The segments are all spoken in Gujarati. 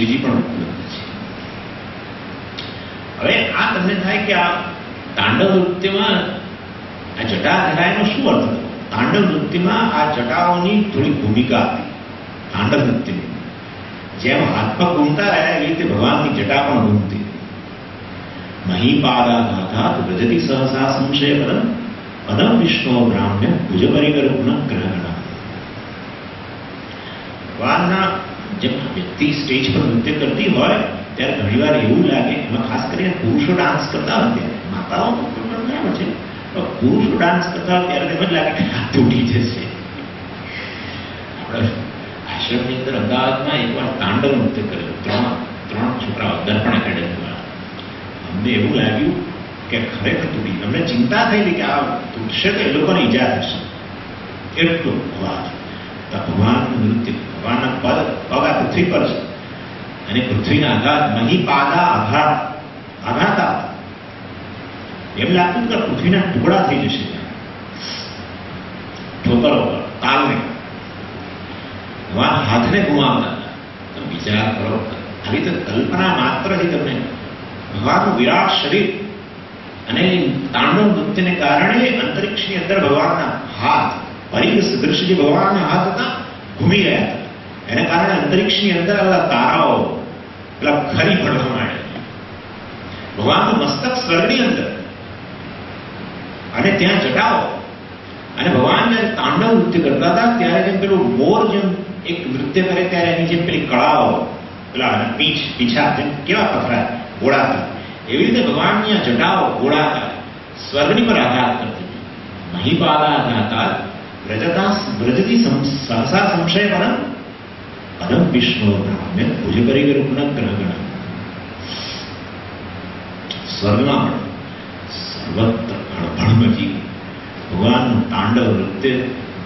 બીજી પણ ઉપલબ્ધ છે. હવે આ તમને થાય કે આ તાંડવ નૃત્યમાં આ જટા ધરાયનો શું અર્થ હતો? તાંડવ નૃત્યમાં આ જટાઓની થોડી ભૂમિકા હતી. તાંડવ નૃત્યની જેમ હાથમાં ઘૂમતા રહ્યા એવી રીતે ભગવાનની જટા પણ ઘૂમતી. મહીપાદાઘાતાત વ્રજતિ સહસા સંશય પદમ પદમ વિષ્ણુ બ્રાહ્મ્ય ભુજ પરિકર પુનઃ ગ્રહણ. ભગવાનના જેમ વ્યક્તિ સ્ટેજ પર નૃત્ય કરતી હોય ત્યારે ઘણીવાર એવું લાગે, એમાં ખાસ કરીને પુરુષો ડાન્સ કરતા હોય ત્યારે, માતાઓ બરાબર છે, પુરુષો ડાન્સ કરતા હોય ત્યારે એમ જ લાગે કે હાથ તૂટી જશે. આપણે આશ્રમની અંદર અમદાવાદમાં એકવાર તાંડવ નૃત્ય કર્યું, ત્રણ છોકરાઓ દર્પણ એકેડેમીમાં. અમને એવું લાગ્યું કે ખરેખર તૂટી, અમને ચિંતા થઈ કે આ તૂટશે તો એ લોકોને ઈજા થશે, એટલો અવાજ. ભગવાનનું નૃત્ય, ભગવાનના પગ આ પૃથ્વી પર છે અને પૃથ્વીના આઘાત મહીપાદા આઘાતા, એમ લાગતું કે પૃથ્વીના ટુકડા થઈ જશે ઠોકરો પર, તાલને. ભગવાન હાથને ગુમાવતા. તમે વિચાર કરો, આવી રીતે કલ્પના માત્રથી તમને ભગવાનનું વિરાટ શરીર અને તાંડવ નૃત્યને કારણે અંતરિક્ષની અંદર ભગવાનના હાથ, પરિઘ સદૃશ જે ભગવાનના હાથ હતા ઘૂમી રહ્યા હતા, એને કારણે અંતરિક્ષની અંદર આવા તારાઓ પેલા ખરી પડવા માંડ્યા. ભગવાનનું મસ્તક સ્વર્ગની અંદર અને ત્યાં જટાઓ. અને ભગવાન જયારે તાંડવ નૃત્ય કરતા હતા ત્યારે જેમ પેલું મોર જેમ એક નૃત્ય કરે ત્યારે એની જેમ પેલી કળાઓ, પેલા પીછા જેમ કેવા પથરાય ગોળાતા, એવી રીતે ભગવાનની આ જટાઓ ગોળાતા સ્વર્ગની પર આઘાત કરતી. મહીપાદાઘાતા વ્રજતી સહસા સંશય પરમ પદમ વિષ્ણુ બ્રાહ્મ્ય ભુજ પરિકર પુનઃ ગ્રહણ. સ્વર્ગમાં સર્વત્ર ભણમજી ભગવાનનું તાંડવ નૃત્ય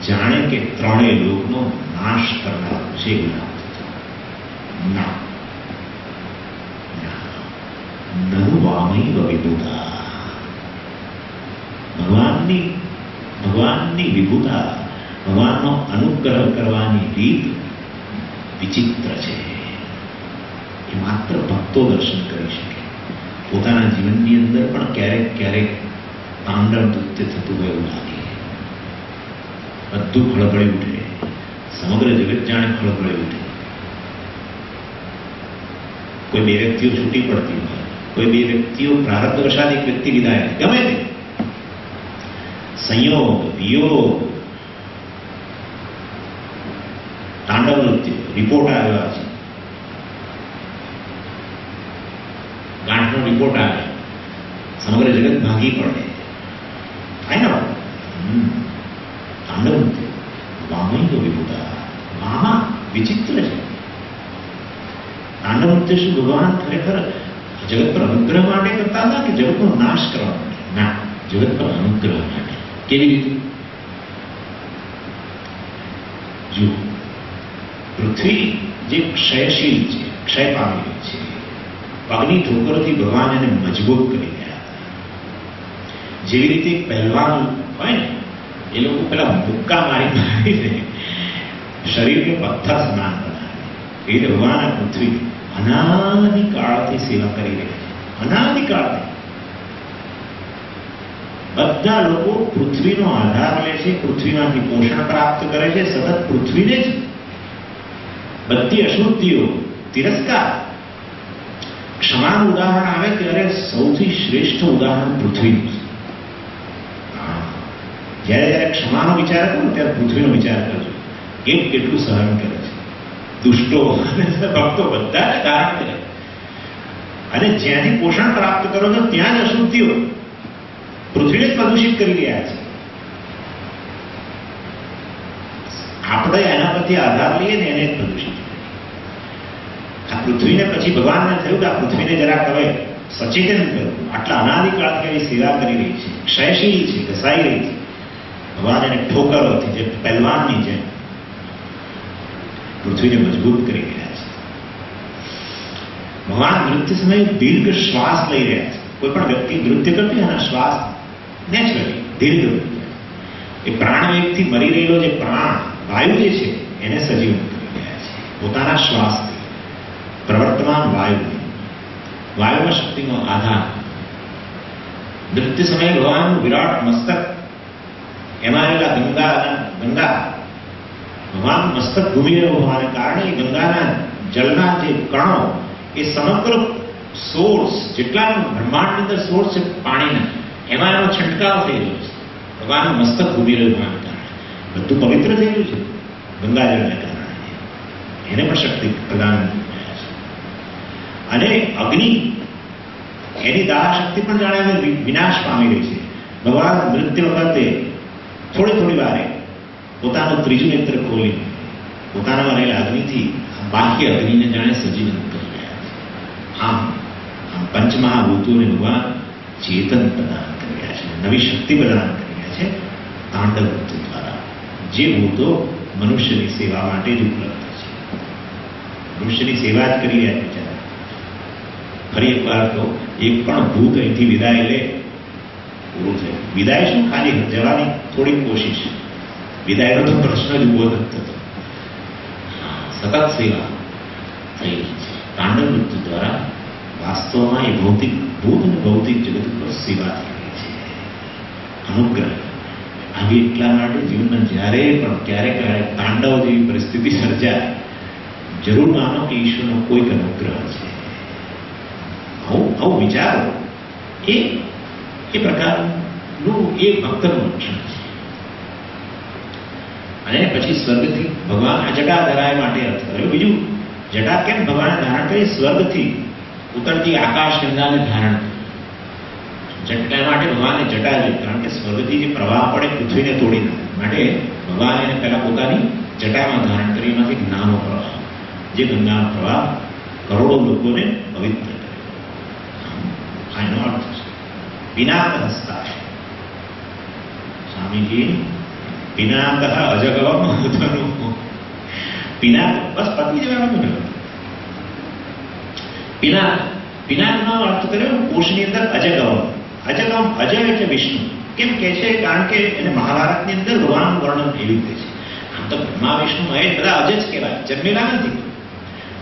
જાણે કે ત્રણેય લોકનો નાશ કરનાર છે. નનુ વામૈવ વિભૂતા. ભગવાનની વિભૂતા, ભગવાનનો અનુગ્રહ કરવાની રીત વિચિત્ર છે. એ માત્ર ભક્તો દર્શન કરી શકે. પોતાના જીવનની અંદર પણ ક્યારેક ક્યારેક તાંડવ નૃત્ય થતું હોય એવું લાગે. બધું ખળભળી ઉઠે, સમગ્ર જગત જાણે ખળભળી ઉઠે. કોઈ બે વ્યક્તિઓ છૂટી પડતી હોય, કોઈ બે વ્યક્તિઓ પ્રારબ્ધવશાત એક વ્યક્તિ વિદાય, ગમે તે સંયોગ વિયોગ. તાંડવ નૃત્ય રિપોર્ટ આવ્યા છે, ગાંઠનો રિપોર્ટ આવે, સમગ્ર જગત ભાગી પડે. થાય ને તાંડવ નૃત્ય વામૈવ વિભૂતા. વામા વિચિત્ર છે. તાંડવ નૃત્ય શું ભગવાન ખરેખર જગત પર અનુગ્રહ માટે કરતા હતા કે જગતનો નાશ કરવા માટે? ના, જગત પર અનુગ્રહ માટે. કેવી રીતે? જુઓ, પૃથ્વી જે ક્ષયશીલ છે, ક્ષય પામેલી છે, પગની ઠોકરોથી ભગવાન એને મજબૂત કરી રહ્યા હતા. જેવી રીતે પહેલવાન હોય ને, એ લોકો પેલા મુક્કા મારીને શરીરને પથ્થર સ્નાન બનાવે, એ રીતે ભગવાન આ પૃથ્વી અનાદિકાળથી સેવા કરી રહી છે. અનાદિકાળથી બધા લોકો પૃથ્વીનો આધાર લે છે, પૃથ્વીમાંથી પોષણ પ્રાપ્ત કરે છે, સતત પૃથ્વીને જ બધી અશુદ્ધિઓ તિરસ્કાર. ક્ષમાનું ઉદાહરણ આવે ત્યારે સૌથી શ્રેષ્ઠ ઉદાહરણ પૃથ્વીનું છે. જ્યારે ક્ષમાનો વિચાર કરો ત્યારે પૃથ્વીનો વિચાર કરજો. કેટલું સહન કરે છે, દુષ્ટો અને ભક્તો બધાને ધારણ કરે. અને જ્યાંથી પોષણ પ્રાપ્ત કરો છો ત્યાં જ અશુદ્ધિઓ પૃથ્વીને જ પ્રદૂષિત કરી રહ્યા છે. આપણે એના પરથી આધાર લઈએ ને એને જ પ્રદૂષિત. આ પૃથ્વીને પછી ભગવાનને થયું કે આ પૃથ્વીને જરાક હવે સચેતન કર્યું. આટલા અનાદિકાળથી એવી સેવા કરી રહી છે, ક્ષયશીલ છે, ઘસાઈ રહી છે. ભગવાન એને ઠોકરોથી, જે પહેલવાનની જેમ પૃથ્વીને મજબૂત કરી રહ્યા છે. ભગવાન નૃત્ય સમયે દીર્ઘ શ્વાસ લઈ રહ્યા છે. કોઈ પણ વ્યક્તિ નૃત્ય કરતી એના શ્વાસ નેચરલી દીર્ઘ, એ પ્રાણવેગથી મરી રહેલો જે પ્રાણ વાયુ જે છે એને સજીવન કરી રહ્યા છે પોતાના શ્વાસથી. પ્રવર્ત વાયુ, વાયુમાં શક્તિનો આધાર. નૃત્ય સમયે ભગવાનનું વિરાટ મસ્તક, એમાં આવેલા ગંગા ભગવાનનું મસ્તક ઘૂમી રહ્યું હોવાને કારણે એ ગંગાના જળના જે કણો એ સમગ્ર સોર્સ, જેટલા બ્રહ્માંડની અંદર સોર્સ છે પાણીના, એમાં એનો છંટકાવ થઈ રહ્યો છે. ભગવાનનું મસ્તક ઘૂમી રહ્યું હોવાને કારણે બધું પવિત્ર થઈ રહ્યું છે ગંગાજળને કારણે. એને પણ શક્તિ પ્રદાન થયા છે. અને અગ્નિ, એની દાહ શક્તિ પણ જાણે વિનાશ પામી રહી છે. ભગવાન નૃત્ય વખતે થોડી વારે પોતાનું ત્રીજું નેત્ર ખોલી પોતાનામાં રહેલા અગ્નિથી બાહ્ય અગ્નિને જાણે સજીવન કરી રહ્યા છે. આમ પંચમહાભૂતોને ભગવાન ચેતન પ્રદાન કરી રહ્યા છે, નવી શક્તિ પ્રદાન કરી રહ્યા છે તાંડવ વૃત્તિ દ્વારા. જે ભૂતો મનુષ્યની સેવા માટે જ ઉપલબ્ધ છે. મનુષ્યની સેવા જ કરી રહ્યા છે. ફરી એકવાર તો એક પણ ભૂત અહીંથી વિદાય લે પૂરું થયું. વિદાય શું, ખાલી જવાની થોડીક કોશિશ. વિદાયનો તો પ્રશ્ન જ ઉભો નથી થતો. સતત સેવા થઈ રહી છે તાંડવ નૃત્ય દ્વારા. વાસ્તવમાં એ ભૌતિક ભૂત અને ભૌતિક જગત ઉપર સેવા થઈ રહી છે. અનુગ્રહ આવી એટલા માટે જીવનમાં જ્યારે પણ ક્યારેક તાંડવ જેવી પરિસ્થિતિ સર્જાય, જરૂર માનો કે ઈશ્વરનો કોઈક અનુગ્રહ છે. આવું વિચારો એ પ્રકારનું એ ભક્તનું લક્ષણ છે. અને પછી સ્વર્ગથી ભગવાન આ જટા ધરાય માટે અર્થ કર્યો. બીજું, જટા કેમ ભગવાને ધારણ કરી? સ્વર્ગથી ઉતરતી આકાશ ગંગાને ધારણ કરી. જટા માટે ભગવાને જટા જોઈ, કારણ કે સ્વર્ગથી જે પ્રવાહ પડે પૃથ્વીને તોડી નાખે માટે ભગવાને એને પહેલા પોતાની જટામાં ધારણ કરી. એમાંથી જ્ઞાનનો પ્રવાહ, જે ગંગાનો પ્રવાહ કરોડો લોકોને પવિત્ર કરે. આનો અર્થ છે પિનાક હસ્તા. સ્વામીજી પિનાક અજગવમ ધનું. પિનાક બસ પતી જવાનું. પિનાકનો અર્થ કર્યો કોષની અંદર અજગવમ. અજગવમ, અજય એટલે વિષ્ણુ. કેમ કે છે? કારણ કે એને મહાભારતની અંદર ભગવાનનું વર્ણન એવી રીતે છે. આમ તો બ્રહ્મા વિષ્ણુ એ બધા અજ જ કહેવાય, જન્મેલા નથી.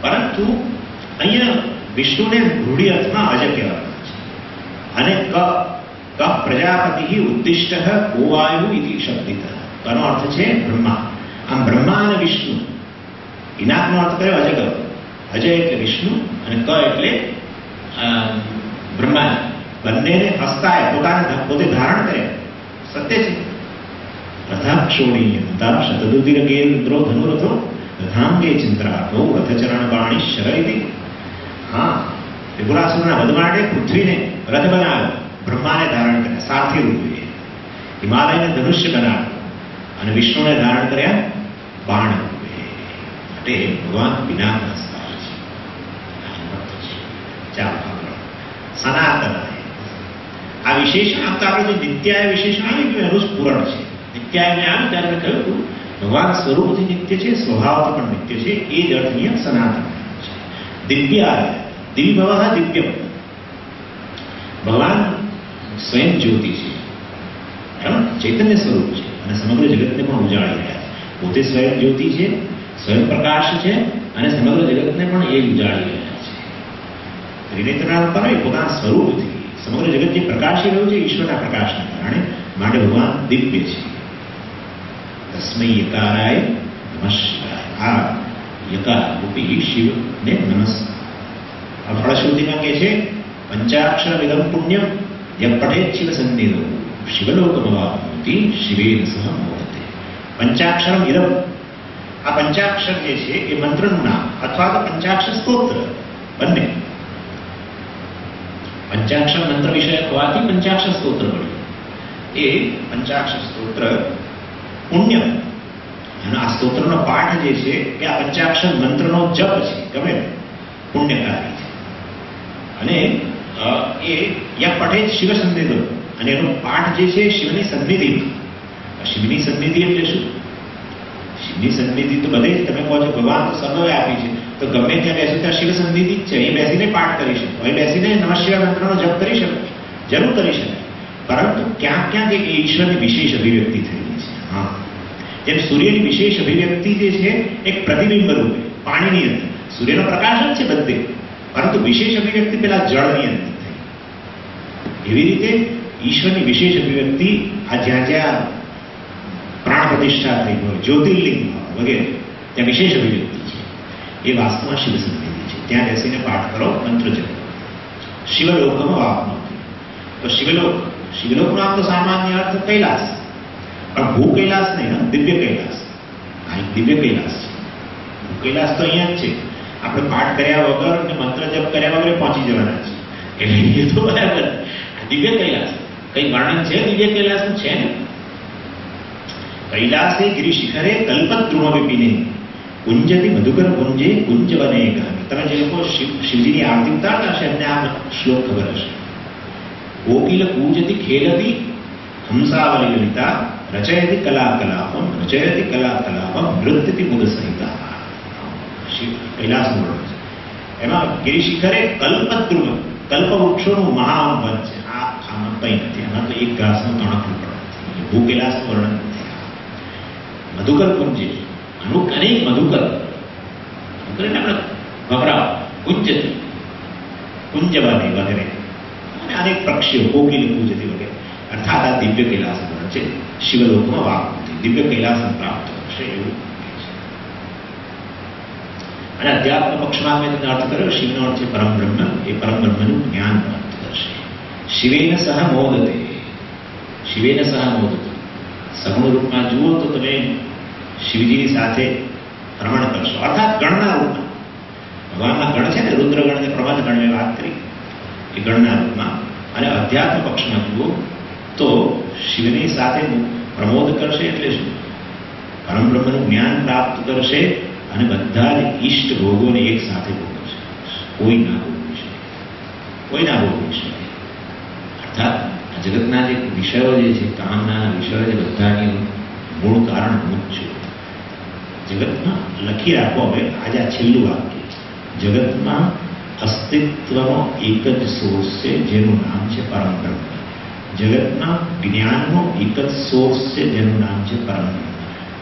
પરંતુ અહીંયા વિષ્ણુને રૂઢિ અર્થમાં અજ કહેવાય. અને ક પ્રજાપતિ ઉદ્દિષ્ટ ગોવાયુ ઇતિ શબ્દિત. કનો અર્થ છે બ્રહ્મા. આમ બ્રહ્મા અને વિષ્ણુ. પિનાકનો અર્થ કર્યો અજગર. અજય એટલે વિષ્ણુ અને ક એટલે બ્રહ્મા. બંનેને હસ્તાય પોતે ધારણ કર્યા. સત્ય છે. રથાક્ષોણી શતદુતિરગેન્દ્રો ધનુરથો રથાંગે ચિંત્રાર્થો રથચરણ બાણી શરૈતી. હા, ત્રિપુરાસુરના વધ માટે પૃથ્વીને રથ બનાવ્યો, બ્રહ્માને ધારણ કર્યા સારથી રૂપે, હિમાલયને ધનુષ્ય બનાવ્યો અને વિષ્ણુને ધારણ કર્યા બાણ રૂપે. માટે ભગવાન પિનાક હસ્તા છે. ચાલો સનાતન. આ વિશેષણ આપતા આપણે જે નિત્યાય વિશેષણ આવ્યું કે એનું જ પૂરણ છે. નિત્યાયને આવ્યું ત્યારે મેં કહ્યું હતું ભગવાન સ્વરૂપથી નિત્ય છે, સ્વભાવથી પણ નિત્ય છે. એ જ અર્થનીય સનાતન છે. દિવ્યાય, દિવ્યભવ દિવ્યમ. ભગવાન સ્વયં જ્યોતિ છે, ચૈતન્ય સ્વરૂપ છે અને સમગ્ર જગતને પણ ઉજાડી રહ્યા છે. પોતે સ્વયં જ્યોતિ છે, સ્વયં પ્રકાશ છે અને સમગ્ર જગતને પણ એ ઉજાડી રહ્યા છે. ત્રિનેત્રના પર પોતાના સ્વરૂપથી સમગ્ર જગત જે પ્રકાશી રહ્યું છે ઈશ્વરના પ્રકાશને કારણે. માટે ભગવાન દિવ્ય છે. તસ્મૈ યકારાય નમઃ શિવાય. આ યકાર રૂપી શિવને નમસ્કાર. ફળશ્રુતિમાં કહે છે પંચાક્ષર વિદમ પુણ્યમ યમ પઠેત શિવ સંનિધો શિવલોકમવાપ્નોતિ શિવેન સહ મોદતે. પંચાક્ષરમ ઇદમ. આ પંચાક્ષર જે છે એ મંત્રનું નામ અથવા તો પંચાક્ષર સ્તોત્ર, બંને. પંચાક્ષર મંત્ર વિષય હોવાથી પંચાક્ષર સ્તોત્ર પડ્યું. એ પંચાક્ષર સ્તોત્ર પુણ્ય. અને આ સ્તોત્રનો પાઠ જે છે એ આ પંચાક્ષર મંત્રનો જપ છે, ગમે પુણ્યકારી છે. અને એ યા પઠે શિવ સંનિધિ. અને એનો પાઠ જે છે શિવની સન્નિધિમાં. શિવની સન્નિધિ એટલે શું? શિવની સન્નિધિ તો બધે જ તમે કહો છો ભગવાન તો સર્વે આપી છે, તો ગમે ત્યાં બેસું ત્યાં શિવ સન્નિધિ જ છે. એ બેસીને પાઠ કરી શકો, એ બેસીને નમઃ શિવાય મંત્રનો જપ કરી શકો, જરૂર કરી શકાય. પરંતુ ક્યાંક ક્યાંક એક ઈશ્વરની વિશેષ અભિવ્યક્તિ થયેલી છે. હા, જેમ સૂર્યની વિશેષ અભિવ્યક્તિ જે છે એક પ્રતિબિંબ રૂપે પાણીની અંદર. સૂર્યનો પ્રકાશ જ છે બધે, પરંતુ વિશેષ અભિવ્યક્તિ પેલા જળની અંદર થઈ. એવી રીતે ઈશ્વરની વિશેષ અભિવ્યક્તિ આ જ્યાં જ્યાં પ્રાણ પ્રતિષ્ઠા થઈ હોય, જ્યોતિર્લિંગ વગેરે ત્યાં વિશેષ અભિવ્યક્તિ છે. એ વાસ્તવમાં શિવ સંવેદી છે. ત્યાં બેસીને પાઠ કરો, મંત્ર જપો. શિવલોકમાં વાપનો. તો શિવલોકનો આમ તો સામાન્ય અર્થ કૈલાસ, પણ ભૂ કૈલાસ નહીં, દિવ્ય કૈલાસ. આ એક દિવ્ય કૈલાસ છે. ભૂ કૈલાસ તો અહીંયા જ છે. આપણે પાઠ કર્યા વગર ને મંત્ર જપ કર્યા વગર પહોંચી જવાના છે. એટલે એ તો બરાબર. દિવ્ય કૈલાસ કઈ વર્ણન છે દિવ્ય કૈલાસનું? છે ને. કૈલાસે ગિરિશિખરે કલ્પદ્રુમ વિપિને કુંજથી મધુકર કુંજે કુંજવને ગામી. તમે જે લોકો શિવજીની આરતી ઉતારતા હશે એમને આ શ્લોક ખબર હશે. કોકિલ કૂજતી ખેલતી હંસાવલી લલિતા રચયતી કલા કલાપમ રચયતી કલા કલાપમ નૃત્યતિ મુદ સહિતા. કૈલાસનું વર્ણન છે. એમાં ગિરિશિખરે કલ્પદ્રુમ, કલ્પવૃક્ષોનું મહાવન છે. આમાં કંઈ નથી. એમાં તો એક ઘાસનો તણખલું પણ નથી. ભૂ કૈલાસનું વર્ણન નથી. મધુકર કુંજે અનેક મધુકર આપણે ભવરાવ કુંજતી કુંજવાની વગેરે અને અનેક પક્ષીઓ કોકિલ કૂજતી વગેરે. અર્થાત આ દિવ્ય કૈલાસ વર્ણન છે. શિવલોકમાં વાપ દિવ્ય કૈલાસ પ્રાપ્ત કરશે એવું છે. અને અધ્યાત્મ પક્ષમાં મેં તેને અર્થ કર્યો. શિવનો અર્થ છે પરમ બ્રહ્મ. એ પરમ બ્રહ્મનું જ્ઞાન પ્રાપ્ત કરશે. શિવેન સહ મોદતે, શિવેન સહ મોદતે. સગુણ રૂપમાં જુઓ તો તમે શિવજીની સાથે રમણ કરશો. અર્થાત ગણના રૂપમાં. ભગવાનના ગણ છે ને, રુદ્રગણ ને પ્રમદ ગણ મેં વાત કરી, એ ગણના રૂપમાં. અને અધ્યાત્મ પક્ષમાં જુઓ તો શિવની સાથે પ્રમોદ કરશે. એટલે શું? પરમ બ્રહ્મનું જ્ઞાન પ્રાપ્ત કરશે અને બધા જ ઈષ્ટ ભોગોને એક સાથે ભોગવશે. કોઈ ના ભોગવી શકે, કોઈ ના ભોગવી શકે. અર્થાત જગતના જે વિષયો જે છે, કામના વિષયો જે બધાની મૂળ કારણ હું જ છું. જગતમાં લખી રાખો. હવે આજે આ છેલ્લું વાક્ય. જગતમાં અસ્તિત્વનો એક જ સોર્સ છે જેનું નામ છે પરમ બ્રહ્મ. જગતમાં જ્ઞાનનો એક જ સોર્સ છે જેનું નામ છે પરમ બ્રહ્મ.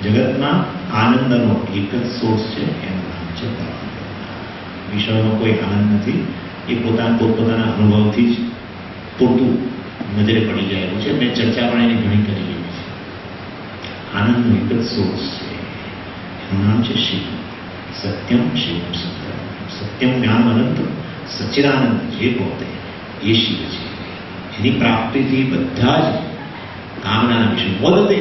જગતમાં આનંદનો એક જ સોર્સ છે એનું નામ છે પરમ બ્રહ્મ. વિષયનો કોઈ આનંદ નથી. એ પોતપોતાના અનુભવથી જ પૂરતું નજરે પડી જાય એવું છે. મેં ચર્ચા પણ એની ઘણી કરેલી છે. આનંદનો એક જ સોર્સ છે, એનું નામ છે શિવ. સત્યમ શિવમ સુંદરમ. સત્યમ જ્ઞાન અનંત સચ્ચિદાનંદ જે પોતે એ શિવ છે. એની પ્રાપ્તિથી બધા જ કામનાના વિષય બોલતે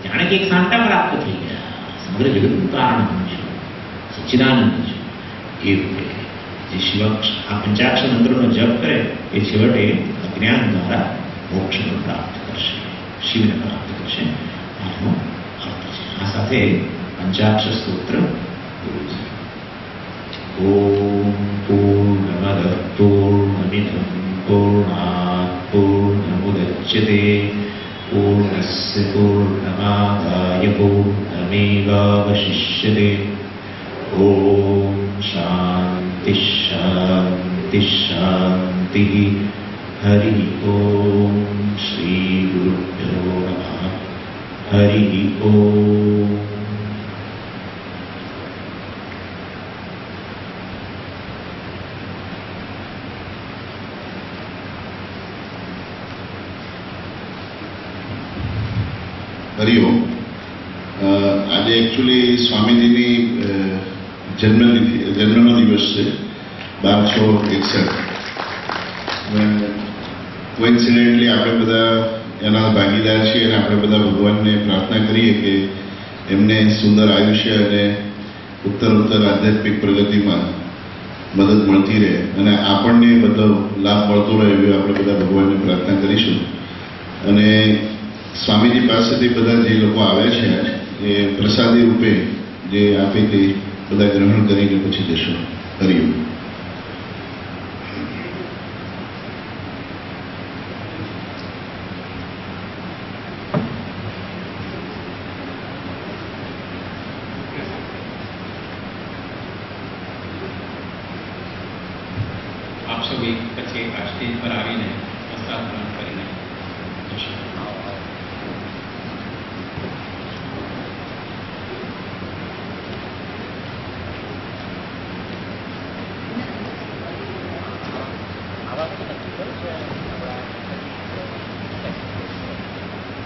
જાણે કે એક સાંટા પ્રાપ્ત થઈ ગયા. સમગ્ર જગતનું કારણ હું છું, સચ્ચિદાનંદ છું. એ રૂપે જે શિવ આ પંચાક્ષર મંત્રનો જપ કરે એ છેવટે જ્ઞાન દ્વારા મોક્ષને પ્રાપ્ત કરશે, શિવને પ્રાપ્ત કરશે. આનો અર્થ છે. આ સાથે પંચાક્ષર સ્તોત્ર પૂરું છે. ઓમ પૂર્ણમદ પૂર્ણમિદં પૂર્ણાત પૂર્ણમુદચ્યતે પૂર્ણસ્ય પૂર્ણમાદાય પૂર્ણમેવાવશિષ્યતે. ઓમ શાંતિ શાંતિ શાંતિ. હરિ ઓમ. શ્રી ગુરુભ્યો નમઃ. હરિ ઓમ. હરિઓમ. આજે એકચ્યુઅલી સ્વામીજીની જન્મનો દિવસ છે 12/6/61. કોઇન્સિડેન્ટલી આપણે બધા એના ભાગીદાર છીએ અને આપણે બધા ભગવાનને પ્રાર્થના કરીએ કે એમને સુંદર આયુષ્ય અને ઉત્તર આધ્યાત્મિક પ્રગતિમાં મદદ મળતી રહે અને આપણને બધો લાભ મળતો રહે એવી આપણે બધા ભગવાનને પ્રાર્થના કરીશું. અને સ્વામીજી પાસેથી બધા જે લોકો આવ્યા છે એ પ્રસાદી રૂપે જે આપે તે બધા ગ્રહણ કરીને પછી જશો. હરિઓમ. આપ સૌ એક પછી એક સ્ટેજ પર આવીને પ્રસાદ ગ્રહણ કરીને જશો.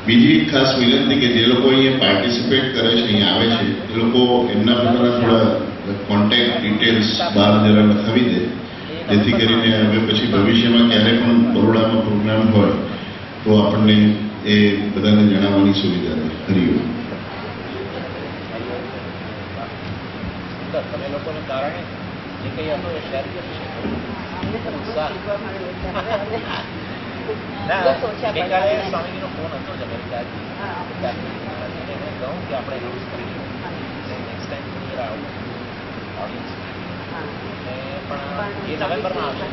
બીજી એક ખાસ વિનંતી કે જે લોકો અહીંયા પાર્ટિસિપેટ કરે છે, અહીંયા આવે છે, એ લોકો એમના પોતાના થોડા કોન્ટેક્ટ ડિટેલ્સ બહાર જરા લખાવી દે, જેથી કરીને હવે પછી ભવિષ્યમાં ક્યારે પણ બરોડામાં પ્રોગ્રામ હોય તો આપણને એ બધાને જણાવવાની સુવિધા રહે. હરિઓમ. તમે લોકોને કારણે જે કંઈ હતો એ શેર કરી ગઈકાલે સ્વામીજીનો ફોન હતો જ અમેરિકાથી. એને કહું કે આપણે એનાઉન્સ કરી નેક્સ્ટ ટાઈમ ઓડિયન્સ પણ એ નવેમ્બરમાં આવશે.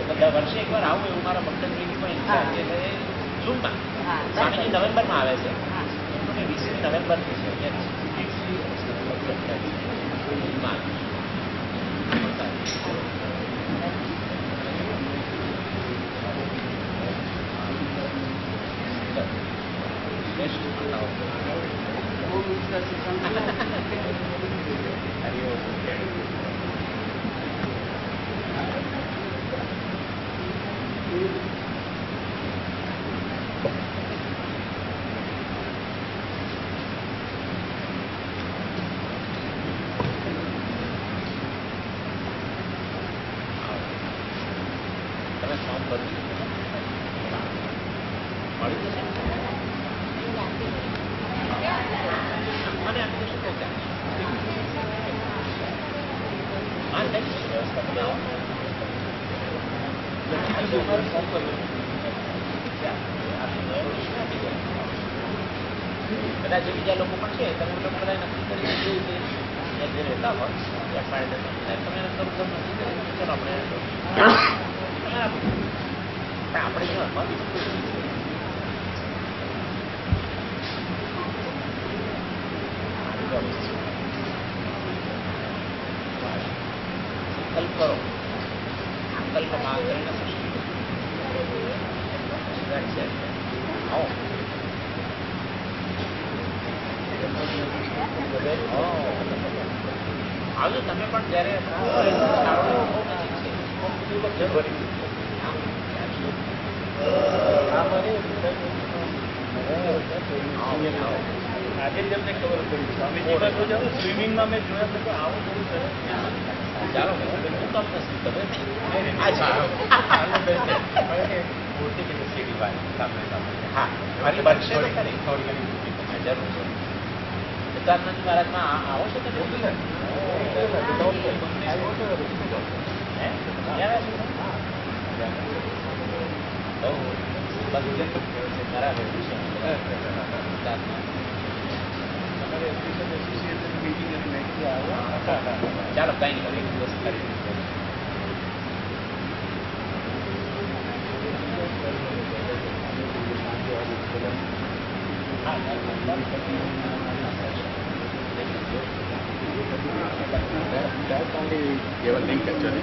બધા વર્ષે એકવાર આવું એવું મારા મંતવ્યની પણ ઈચ્છા છે. એટલે ઝૂમમાં સ્વામીજી નવેમ્બરમાં આવે છે. 20 નવેમ્બરથી છે. બધા જે બીજા લોકો પણ છે તમે લોકો બધા નક્કી કરી જે રહેતા હોય તમે નક્કી કરી ચલો આપણે સંકલ્પ કરો. સંકલ્પમાં કરીને આવો આવજો તમે પણ જ્યારે આજે જ અમને ખબર પડી સ્વામીજી સ્વિમિંગમાં મેં જોયા તો આવું બહુ સરસ. ચાલો હું તમને હા મારી બનશે તો ખરી થોડી ઘણી જરૂર છે. સિદ્ધાર્થનાથ મહારાજમાં આવો છો તમે? ચાલો કઈ નહીં એક દિવસ કરી That's only your link actually.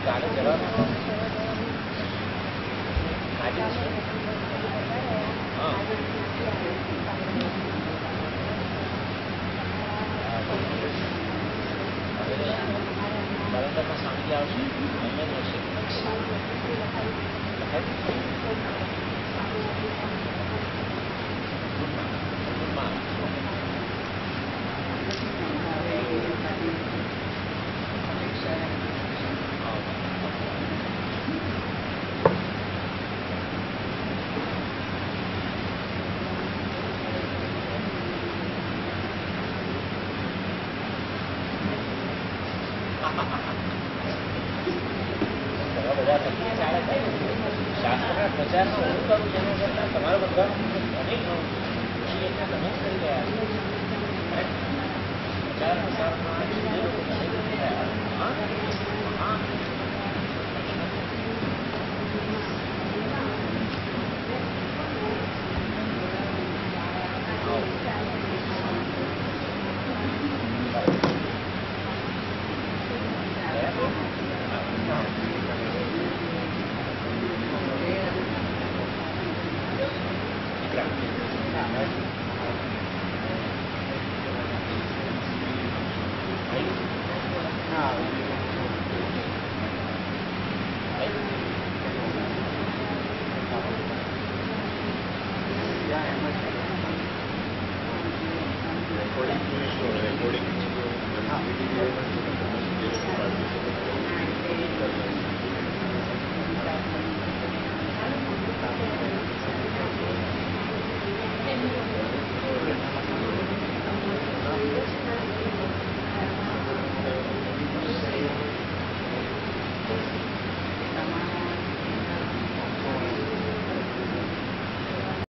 ગાડી જવાનું આજે હા કેલેન્ડરમાં સાંજે આવશે અહીંયા જ શાસ્ત્રના પ્રચાર હું કરું જેના કરતાં તમારો બધા અનેક ખુશી એટલે તમે જ કરી રહ્યા છો પ્રચાર પ્રસારમાં જે લોકો તમે કરી રહ્યા હા હા recording